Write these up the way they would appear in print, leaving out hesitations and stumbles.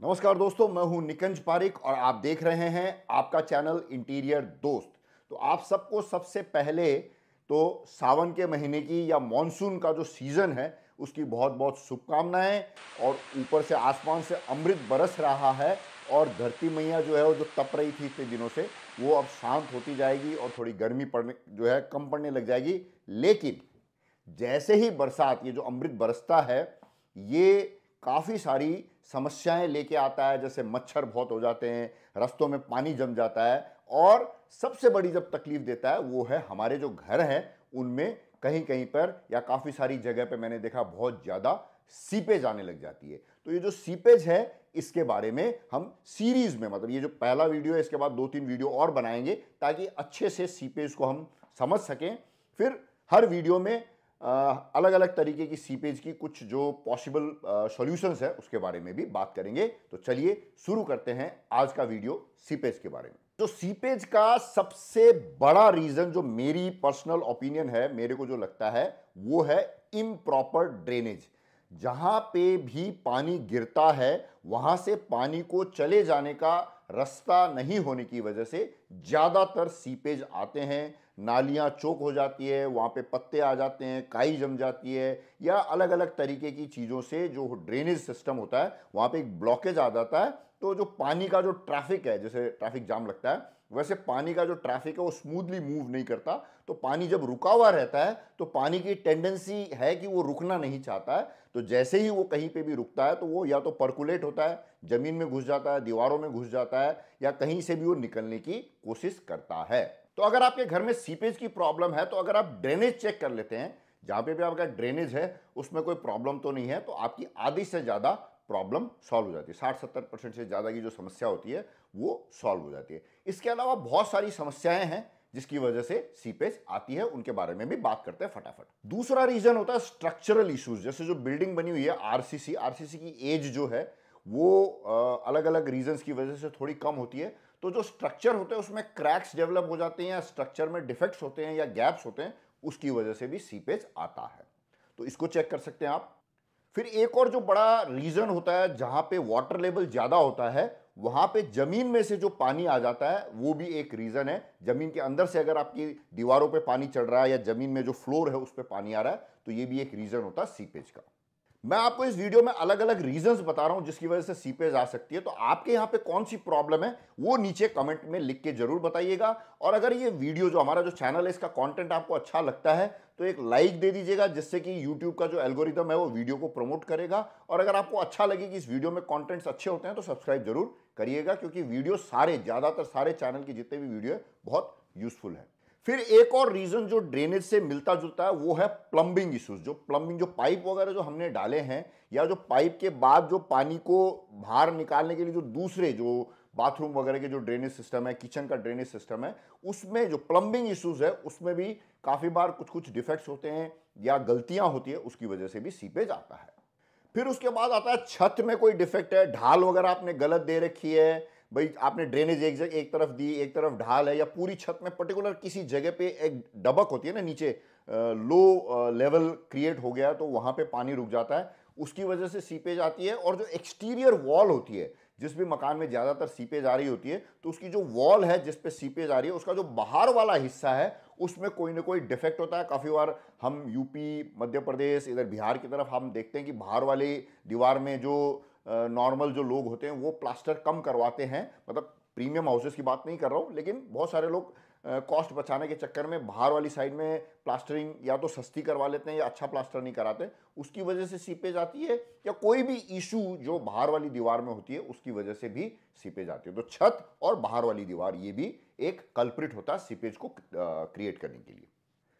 नमस्कार दोस्तों, मैं हूं निकंज पारिक और आप देख रहे हैं आपका चैनल इंटीरियर दोस्त। तो आप सबको सबसे पहले तो सावन के महीने की या मॉनसून का जो सीज़न है उसकी बहुत बहुत शुभकामनाएं। और ऊपर से आसमान से अमृत बरस रहा है और धरती मैया जो है वो जो तप रही थी इतने दिनों से वो अब शांत होती जाएगी और थोड़ी गर्मी पड़ने जो है कम पड़ने लग जाएगी। लेकिन जैसे ही बरसात, ये जो अमृत बरसता है, ये काफ़ी सारी समस्याएं लेके आता है। जैसे मच्छर बहुत हो जाते हैं, रास्तों में पानी जम जाता है और सबसे बड़ी जब तकलीफ देता है वो है हमारे जो घर हैं उनमें कहीं कहीं पर या काफ़ी सारी जगह पे मैंने देखा बहुत ज़्यादा सीपेज आने लग जाती है। तो ये जो सीपेज है इसके बारे में हम सीरीज में, मतलब ये जो पहला वीडियो है इसके बाद 2-3 वीडियो और बनाएंगे ताकि अच्छे से सीपेज को हम समझ सकें। फिर हर वीडियो में अलग अलग तरीके की सीपेज की कुछ जो पॉसिबल सॉल्यूशंस है उसके बारे में भी बात करेंगे। तो चलिए शुरू करते हैं आज का वीडियो सीपेज के बारे में। तो सीपेज का सबसे बड़ा रीजन जो मेरी पर्सनल ओपिनियन है, मेरे को जो लगता है वो है इम्प्रॉपर ड्रेनेज। जहां पे भी पानी गिरता है वहां से पानी को चले जाने का रास्ता नहीं होने की वजह से ज्यादातर सीपेज आते हैं। नालियां चौक हो जाती है, वहां पे पत्ते आ जाते हैं, काई जम जाती है या अलग अलग तरीके की चीजों से जो ड्रेनेज सिस्टम होता है वहां पे एक ब्लॉकेज आ जाता है। तो जो पानी का जो ट्रैफिक है, जैसे ट्रैफिक जाम लगता है वैसे पानी का जो ट्रैफिक है वो स्मूथली मूव नहीं करता। तो पानी जब रुका हुआ रहता है तो पानी की टेंडेंसी है कि वो रुकना नहीं चाहता है। तो जैसे ही वो कहीं पे भी रुकता है तो वो या तो पर्कुलेट होता है, जमीन में घुस जाता है, दीवारों में घुस जाता है या कहीं से भी वो निकलने की कोशिश करता है। तो अगर आपके घर में सीपेज की प्रॉब्लम है तो अगर आप ड्रेनेज चेक कर लेते हैं, जहां पे भी आपका ड्रेनेज है उसमें कोई प्रॉब्लम तो नहीं है, तो आपकी आधी से ज्यादा प्रॉब्लम सॉल्व हो जाती है। 60-70% से ज्यादा की जो समस्या होती है वो सॉल्व हो जाती है। इसके अलावा बहुत सारी समस्याएं हैं जिसकी वजह से सीपेज आती है, उनके बारे में भी बात करते हैं फटाफट। दूसरा रीजन होता है स्ट्रक्चरल इश्यूज। जैसे जो बिल्डिंग बनी हुई है आरसीसी की एज जो है वो अलग अलग रीजंस की वजह से थोड़ी कम होती है। तो जो स्ट्रक्चर होते हैं उसमें क्रैक्स डेवलप हो जाते हैं या स्ट्रक्चर में डिफेक्ट्स होते हैं या गैप्स होते हैं, उसकी वजह से भी सीपेज आता है। तो इसको चेक कर सकते हैं आप। फिर एक और जो बड़ा रीजन होता है, जहां पे वाटर लेवल ज्यादा होता है वहां पे जमीन में से जो पानी आ जाता है वो भी एक रीजन है। जमीन के अंदर से अगर आपकी दीवारों पे पानी चढ़ रहा है या जमीन में जो फ्लोर है उस पर पानी आ रहा है तो ये भी एक रीजन होता है सीपेज का। मैं आपको इस वीडियो में अलग अलग रीजंस बता रहा हूं जिसकी वजह से सीपेज आ सकती है। तो आपके यहां पे कौन सी प्रॉब्लम है वो नीचे कमेंट में लिख के जरूर बताइएगा। और अगर ये वीडियो जो हमारा जो चैनल है इसका कंटेंट आपको अच्छा लगता है तो एक लाइक दे दीजिएगा, जिससे कि यूट्यूब का जो एल्गोरिदम है वो वीडियो को प्रमोट करेगा। और अगर आपको अच्छा लगे कि इस वीडियो में कॉन्टेंट्स अच्छे होते हैं तो सब्सक्राइब जरूर करिएगा, क्योंकि वीडियो ज्यादातर सारे चैनल की जितने भी वीडियो है बहुत यूजफुल है। फिर एक और रीजन जो ड्रेनेज से मिलता जुलता है वो है प्लम्बिंग इश्यूज। जो प्लम्बिंग, जो पाइप वगैरह जो हमने डाले हैं या जो पाइप के बाद जो पानी को बाहर निकालने के लिए जो दूसरे जो बाथरूम वगैरह के जो ड्रेनेज सिस्टम है, किचन का ड्रेनेज सिस्टम है, उसमें जो प्लम्बिंग इश्यूज है उसमें भी काफी बार कुछ कुछ डिफेक्ट्स होते हैं या गलतियां होती है, उसकी वजह से भी सीपेज आता है। फिर उसके बाद आता है छत में कोई डिफेक्ट है, ढाल वगैरह आपने गलत दे रखी है, भाई आपने ड्रेनेज एक तरफ दी, एक तरफ ढाल है, या पूरी छत में पर्टिकुलर किसी जगह पे एक डबक होती है ना नीचे, लो लेवल क्रिएट हो गया तो वहां पे पानी रुक जाता है, उसकी वजह से सीपेज आती है। और जो एक्सटीरियर वॉल होती है, जिस भी मकान में ज्यादातर सीपेज आ रही होती है, तो उसकी जो वॉल है जिस पे सीपेज आ रही है उसका जो बाहर वाला हिस्सा है उसमें कोई ना कोई डिफेक्ट होता है। काफी बार हम यूपी, मध्य प्रदेश, इधर बिहार की तरफ हम देखते हैं कि बाहर वाली दीवार में जो नॉर्मल जो लोग होते हैं वो प्लास्टर कम करवाते हैं। मतलब प्रीमियम हाउसेस की बात नहीं कर रहा हूँ, लेकिन बहुत सारे लोग कॉस्ट बचाने के चक्कर में बाहर वाली साइड में प्लास्टरिंग या तो सस्ती करवा लेते हैं या अच्छा प्लास्टर नहीं कराते, उसकी वजह से सीपेज आती है। या कोई भी इशू जो बाहर वाली दीवार में होती है उसकी वजह से भी सीपेज आती है। तो छत और बाहर वाली दीवार ये भी एक कल्प्रिट होता है सीपेज को क्रिएट करने के लिए।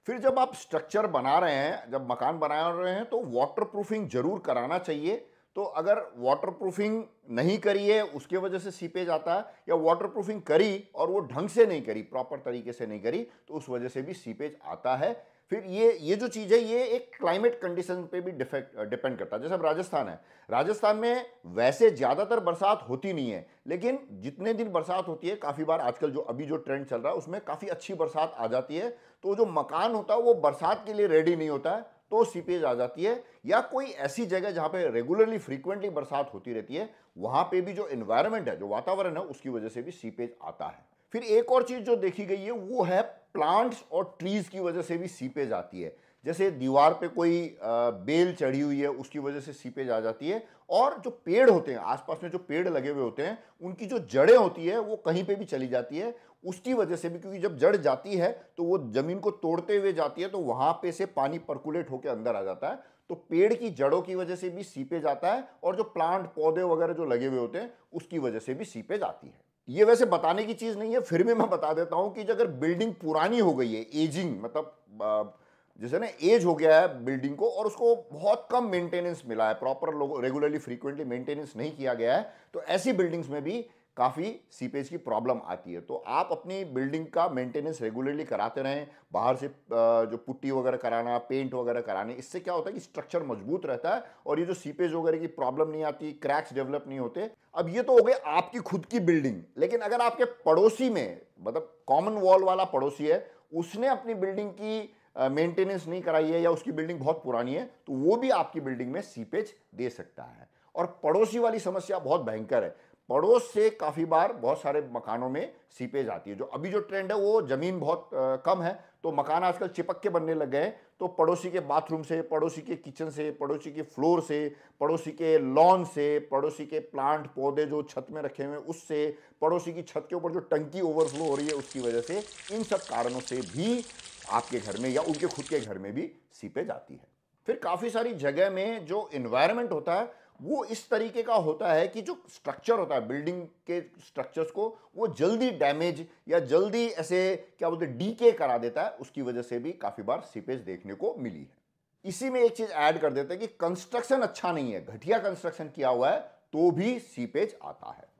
फिर जब आप स्ट्रक्चर बना रहे हैं, जब मकान बना रहे हैं, तो वाटर प्रूफिंग जरूर कराना चाहिए। तो अगर वाटर प्रूफिंग नहीं करी है उसके वजह से सीपेज आता है, या वाटर प्रूफिंग करी और वो ढंग से नहीं करी, प्रॉपर तरीके से नहीं करी, तो उस वजह से भी सीपेज आता है। फिर ये जो चीज है ये एक क्लाइमेट कंडीशन पे भी डिपेंड करता है। जैसे अब राजस्थान है, राजस्थान में वैसे ज्यादातर बरसात होती नहीं है, लेकिन जितने दिन बरसात होती है काफी बार आजकल जो अभी जो ट्रेंड चल रहा है उसमें काफी अच्छी बरसात आ जाती है। तो जो मकान होता है वो बरसात के लिए रेडी नहीं होता है, तो सीपेज आ जाती है, या कोई ऐसी जगह जहां पे रेगुलरली फ्रीक्वेंटली बरसात होती रहती है, वहां पे भी जो एनवायरनमेंट है, जो वातावरण है, उसकी वजह से भी सीपेज आता है। फिर एक और चीज जो देखी गई है वो है प्लांट्स और ट्रीज की वजह से भी सीपेज आती है। जैसे दीवार पे कोई बेल चढ़ी हुई है, उसकी वजह से सीपेज आ जाती है। और जो पेड़ होते हैं, आसपास में जो पेड़ लगे हुए होते हैं, उनकी जो जड़ें होती है वो कहीं पे भी चली जाती है, उसकी वजह से भी, क्योंकि जब जड़ जाती है तो वो जमीन को तोड़ते हुए जाती है, तो वहां पे से पानी पर्कुलेट होकर अंदर आ जाता है, तो पेड़ की जड़ों की वजह से भी सीपेज आता है। और जो प्लांट पौधे वगैरह जो लगे हुए होते हैं, उसकी वजह से भी सीपेज आती है। ये वैसे बताने की चीज नहीं है, फिर भी मैं बता देता हूं कि अगर बिल्डिंग पुरानी हो गई है, एजिंग, मतलब जैसे ना एज हो गया है बिल्डिंग को, और उसको बहुत कम मेंटेनेंस मिला है, प्रॉपर लोग रेगुलरली फ्रीक्वेंटली मेंटेनेंस नहीं किया गया है, तो ऐसी बिल्डिंग्स में भी काफ़ी सीपेज की प्रॉब्लम आती है। तो आप अपनी बिल्डिंग का मेंटेनेंस रेगुलरली कराते रहें, बाहर से जो पुट्टी वगैरह कराना, पेंट वगैरह कराने, इससे क्या होता है कि स्ट्रक्चर मजबूत रहता है और ये जो सीपेज वगैरह की प्रॉब्लम नहीं आती, क्रैक्स डेवलप नहीं होते। अब ये तो हो गई आपकी खुद की बिल्डिंग, लेकिन अगर आपके पड़ोसी में, मतलब कॉमन वॉल वाला पड़ोसी है, उसने अपनी बिल्डिंग की मेंटेनेंस नहीं कराई है, या उसकी बिल्डिंग बहुत पुरानी है, तो वो भी आपकी बिल्डिंग में सीपेज दे सकता है। और पड़ोसी वाली समस्या बहुत भयंकर है। पड़ोस से काफी बार बहुत सारे मकानों में सीपेज आती है। जो अभी जो ट्रेंड है, वो जमीन बहुत कम है, तो मकान आजकल चिपक के बनने लग गए, तो पड़ोसी के बाथरूम से, पड़ोसी के किचन से, पड़ोसी के फ्लोर से, पड़ोसी के लॉन से, पड़ोसी के प्लांट पौधे जो छत में रखे हुए हैं उससे, पड़ोसी की छत के ऊपर जो टंकी ओवरफ्लो हो रही है उसकी वजह से, इन सब कारणों से भी आपके घर में या उनके खुद के घर में भी सीपेज आती है। फिर काफी सारी जगह में जो एनवायरनमेंट होता है वो इस तरीके का होता है कि जो स्ट्रक्चर होता है बिल्डिंग के स्ट्रक्चर्स को, वो जल्दी डैमेज या जल्दी ऐसे क्या बोलते हैं डीके करा देता है, उसकी वजह से भी काफी बार सीपेज देखने को मिली है। इसी में एक चीज ऐड कर देते हैं कि कंस्ट्रक्शन अच्छा नहीं है, घटिया कंस्ट्रक्शन किया हुआ है तो भी सीपेज आता है।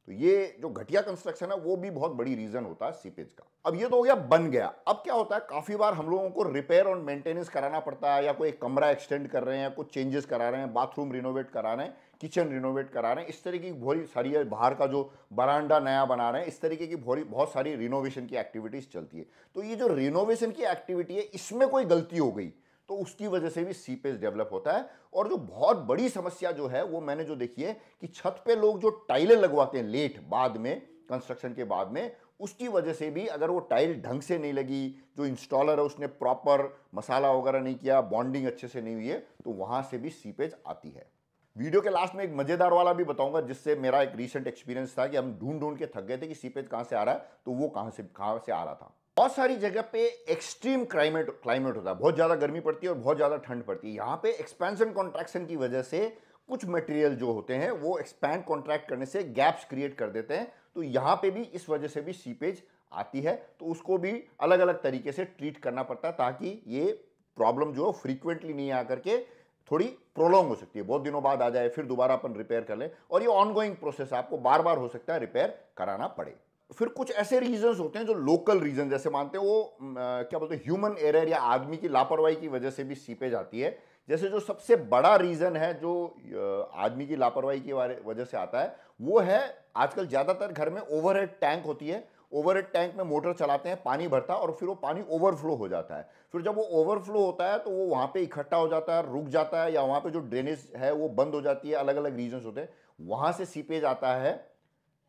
तो ये जो घटिया कंस्ट्रक्शन है वो भी बहुत बड़ी रीजन होता है सीपेज का। अब ये तो हो गया बन गया। अब क्या होता है, काफी बार हम लोगों को रिपेयर और मेंटेनेंस कराना पड़ता है, या कोई कमरा एक्सटेंड कर रहे हैं, कुछ चेंजेस करा रहे हैं, बाथरूम रिनोवेट करा रहे हैं, किचन रिनोवेट करा रहे हैं, इस तरीके की बहुत सारी, बाहर का जो बरांडा नया बना रहे हैं, इस तरीके की बहुत सारी रिनोवेशन की एक्टिविटीज चलती है। तो ये जो रिनोवेशन की एक्टिविटी है, इसमें कोई गलती हो गई तो उसकी वजह से भी सीपेज डेवलप होता है। और जो बहुत बड़ी समस्या जो है वो मैंने जो देखी है कि छत पे लोग जो टाइलें लगवाते हैं लेट बाद में, कंस्ट्रक्शन के बाद में, उसकी वजह से भी अगर वो टाइल ढंग से नहीं लगी, जो इंस्टॉलर है उसने प्रॉपर मसाला वगैरह नहीं किया, बॉन्डिंग अच्छे से नहीं हुई है, तो वहां से भी सीपेज आती है। वीडियो के लास्ट में एक मजेदार वाला भी बताऊंगा, जिससे मेरा एक रीसेंट एक्सपीरियंस था कि हम ढूंढ ढूंढ के थक गए थे कि सीपेज कहां से आ रहा है, तो वो कहां से आ रहा था। बहुत सारी जगह पे एक्सट्रीम क्लाइमेट होता है, बहुत ज्यादा गर्मी पड़ती है और बहुत ज्यादा ठंड पड़ती है। यहाँ पे एक्सपेंशन कॉन्ट्रैक्शन की वजह से कुछ मटेरियल जो होते हैं वो एक्सपैंड कॉन्ट्रैक्ट करने से गैप्स क्रिएट कर देते हैं, तो यहाँ पे भी इस वजह से भी सीपेज आती है। तो उसको भी अलग अलग तरीके से ट्रीट करना पड़ता है, ताकि ये प्रॉब्लम जो फ्रीक्वेंटली नहीं आकर के थोड़ी प्रोलॉन्ग हो सकती है, बहुत दिनों बाद आ जाए, फिर दोबारा अपन रिपेयर कर लें, और ये ऑनगोइंग प्रोसेस है, आपको बार बार हो सकता है रिपेयर कराना पड़े। फिर कुछ ऐसे रीजंस होते हैं जो लोकल रीजन जैसे मानते हैं, वो क्या बोलते हैं, ह्यूमन एरर या आदमी की लापरवाही की वजह से भी सीपेज आती है। जैसे जो सबसे बड़ा रीजन है जो आदमी की लापरवाही की वजह से आता है, वो है आजकल ज्यादातर घर में ओवरहेड टैंक होती है। ओवरहेड टैंक में मोटर चलाते हैं, पानी भरता है और फिर वो पानी ओवरफ्लो हो जाता है। फिर जब वो ओवरफ्लो होता है तो वो वहां पे इकट्ठा हो जाता है, रुक जाता है, या वहां पे जो ड्रेनेज है वो बंद हो जाती है, अलग अलग रीजन होते हैं, वहां से सीपेज आता है।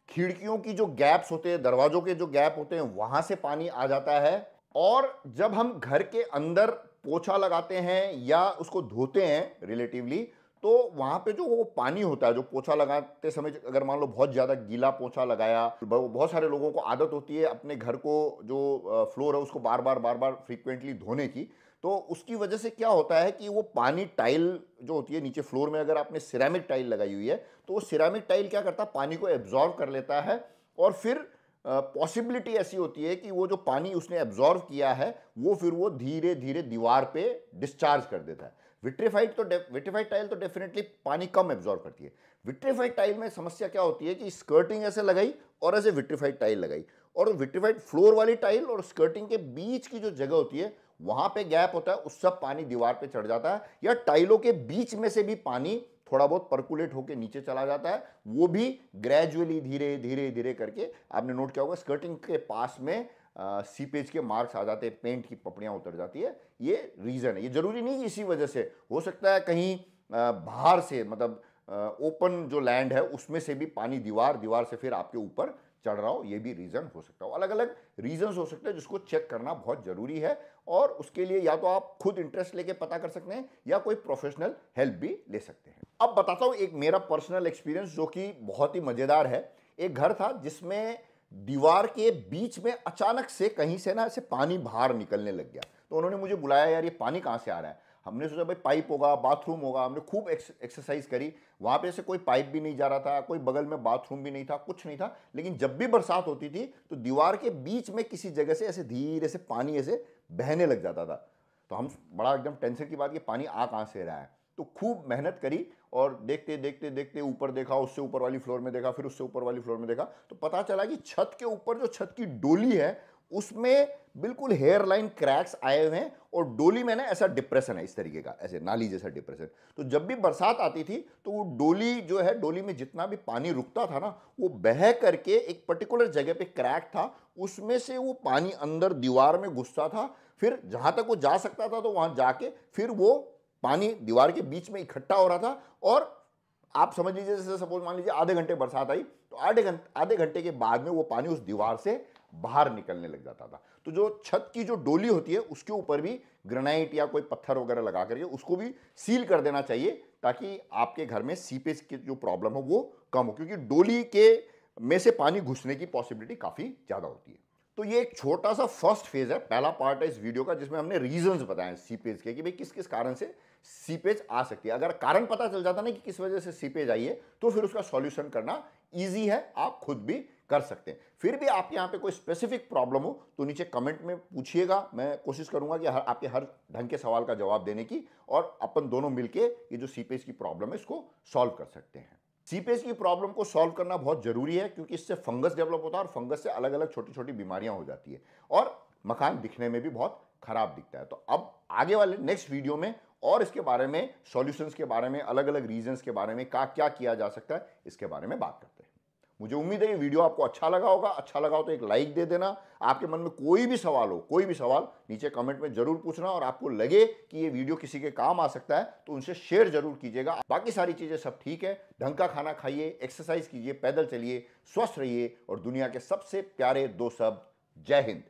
खिड़कियों की जो गैप्स होते हैं, दरवाजों के जो गैप होते हैं, वहां से पानी आ जाता है। और जब हम घर के अंदर पोछा लगाते हैं या उसको धोते हैं रिलेटिवली, तो वहां पे जो वो पानी होता है, जो पोछा लगाते समय अगर मान लो बहुत ज्यादा गीला पोछा लगाया, बहुत सारे लोगों को आदत होती है अपने घर को जो फ्लोर है उसको बार बार फ्रीक्वेंटली धोने की, तो उसकी वजह से क्या होता है कि वो पानी, टाइल जो होती है नीचे फ्लोर में, अगर आपने सिरेमिक टाइल लगाई हुई है, तो वो सिरेमिक टाइल क्या करता है, पानी को एब्जॉर्व कर लेता है, और फिर पॉसिबिलिटी ऐसी होती है कि वो जो पानी उसने एब्जॉर्व किया है वो फिर वो धीरे धीरे दीवार पे डिस्चार्ज कर देता है। विट्रीफाइड टाइल तो डेफिनेटली पानी कम एब्जॉर्व करती है। विट्रीफाइड टाइल में समस्या क्या होती है कि स्कर्टिंग ऐसे लगाई और ऐसे विट्रीफाइड टाइल लगाई, और विट्रीफाइड फ्लोर वाली टाइल और स्कर्टिंग के बीच की जो जगह होती है वहां पे गैप होता है, उस सब पानी दीवार पे चढ़ जाता है, या टाइलों के बीच में से भी पानी थोड़ा बहुत पर्कुलेट होकर नीचे चला जाता है। वो भी ग्रेजुअली धीरे धीरे धीरे करके, आपने नोट किया होगा स्कर्टिंग के पास में सीपेज के मार्क्स आ जाते हैं, पेंट की पपड़ियाँ उतर जाती है, ये रीज़न है। ये ज़रूरी नहीं कि इसी वजह से, हो सकता है कहीं बाहर से, मतलब ओपन जो लैंड है उसमें से भी पानी दीवार से फिर आपके ऊपर चढ़ रहा हो, ये भी रीज़न हो सकता है। अलग अलग रीजंस हो सकते हैं जिसको चेक करना बहुत ज़रूरी है, और उसके लिए या तो आप खुद इंटरेस्ट लेके पता कर सकते हैं या कोई प्रोफेशनल हेल्प भी ले सकते हैं। अब बताता हूँ एक मेरा पर्सनल एक्सपीरियंस जो कि बहुत ही मज़ेदार है। एक घर था जिसमें दीवार के बीच में अचानक से कहीं से ना ऐसे पानी बाहर निकलने लग गया। तो उन्होंने मुझे बुलाया, यार ये पानी कहाँ से आ रहा है। हमने सोचा भाई पाइप होगा, बाथरूम होगा। हमने खूब एक्सरसाइज करी, वहाँ पे से कोई पाइप भी नहीं जा रहा था, कोई बगल में बाथरूम भी नहीं था, कुछ नहीं था। लेकिन जब भी बरसात होती थी तो दीवार के बीच में किसी जगह से ऐसे धीरे से पानी ऐसे बहने लग जाता था। तो हम बड़ा एकदम टेंशन की बात, ये पानी आ कहाँ से रहा है। तो खूब मेहनत करी और देखते देखते देखते ऊपर देखा, उससे ऊपर वाली फ्लोर में देखा, फिर उससे ऊपर वाली फ्लोर में देखा, तो पता चला कि छत के ऊपर जो छत की डोली है उसमें बिल्कुल हेयर लाइन क्रैक्स आए हुए हैं, और डोली में ना ऐसा डिप्रेशन है, इस तरीके का ऐसे नाली जैसा डिप्रेशन। तो जब भी बरसात आती थी तो वो डोली जो है, डोली में जितना भी पानी रुकता था ना, वो बह करके एक पर्टिकुलर जगह पे क्रैक था, उसमें से वो पानी अंदर दीवार में घुसता था। फिर जहां तक वो जा सकता था तो वहां जाके फिर वो पानी दीवार के बीच में इकट्ठा हो रहा था। और आप समझ लीजिए, जैसे सपोज मान लीजिए आधे घंटे बरसात आई तो आधे घंटे के बाद में वो पानी उस दीवार से बाहर निकलने लग जाता था। तो जो छत की जो डोली होती है उसके ऊपर भी ग्रेनाइट या कोई पत्थर वगैरह लगा करके उसको भी सील कर देना चाहिए, ताकि आपके घर में सीपेज की जो प्रॉब्लम हो वो कम हो, क्योंकि डोली के में से पानी घुसने की पॉसिबिलिटी काफ़ी ज़्यादा होती है। तो ये एक छोटा सा फर्स्ट फेज है, पहला पार्ट है इस वीडियो का, जिसमें हमने रीजंस बताए सीपेज के कि भाई किस किस कारण से सीपेज आ सकती है। अगर कारण पता चल जाता ना कि किस वजह से सीपेज आई है, तो फिर उसका सॉल्यूशन करना इजी है, आप खुद भी कर सकते हैं। फिर भी आपके यहाँ पे कोई स्पेसिफिक प्रॉब्लम हो तो नीचे कमेंट में पूछिएगा, मैं कोशिश करूंगा कि आपके हर ढंग के सवाल का जवाब देने की, और अपन दोनों मिलके ये जो सीपेज की प्रॉब्लम है इसको सॉल्व कर सकते हैं। सीपेज की प्रॉब्लम को सॉल्व करना बहुत जरूरी है, क्योंकि इससे फंगस डेवलप होता है और फंगस से अलग अलग छोटी छोटी बीमारियां हो जाती है, और मकान दिखने में भी बहुत खराब दिखता है। तो अब आगे वाले नेक्स्ट वीडियो में और इसके बारे में, सॉल्यूशंस के बारे में, अलग अलग रीजंस के बारे में क्या किया जा सकता है, इसके बारे में बात करते हैं। मुझे उम्मीद है ये वीडियो आपको अच्छा लगा होगा। अच्छा लगा हो तो एक लाइक दे देना। आपके मन में कोई भी सवाल हो, कोई भी सवाल नीचे कमेंट में जरूर पूछना, और आपको लगे कि ये वीडियो किसी के काम आ सकता है तो उनसे शेयर जरूर कीजिएगा। बाकी सारी चीजें सब ठीक है, ढंग का खाना खाइए, एक्सरसाइज कीजिए, पैदल चलिए, स्वस्थ रहिए, और दुनिया के सबसे प्यारे दो शब्द, जय हिंद।